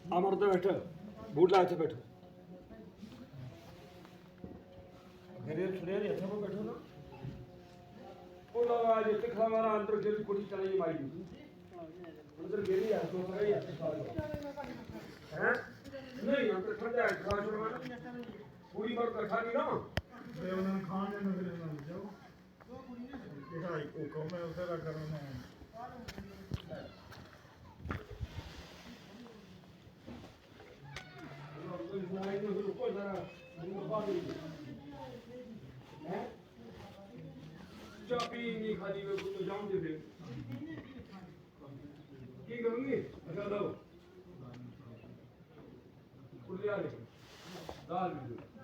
अमर तो बैठो बूट ला इत्थे बैठो घरे सुनिया नहीं इत्थे बैठो ना बोला आज इत्थे खा मारा अंदर गेली कुड़ी चली मारी अंदर गेली है तो सही है हैं नहीं अंदर ठंडा है खा छोड़ पूरी बार कर खा ली ना ये उन्होंने खान ने नजर ना जाओ दो कुड़ी ने देखा को कौन है उसे रख करना है चापी नहीं खाली वे तो जाऊंगे फिर की करूंगी अच्छा लो कुलिया ले दाल भी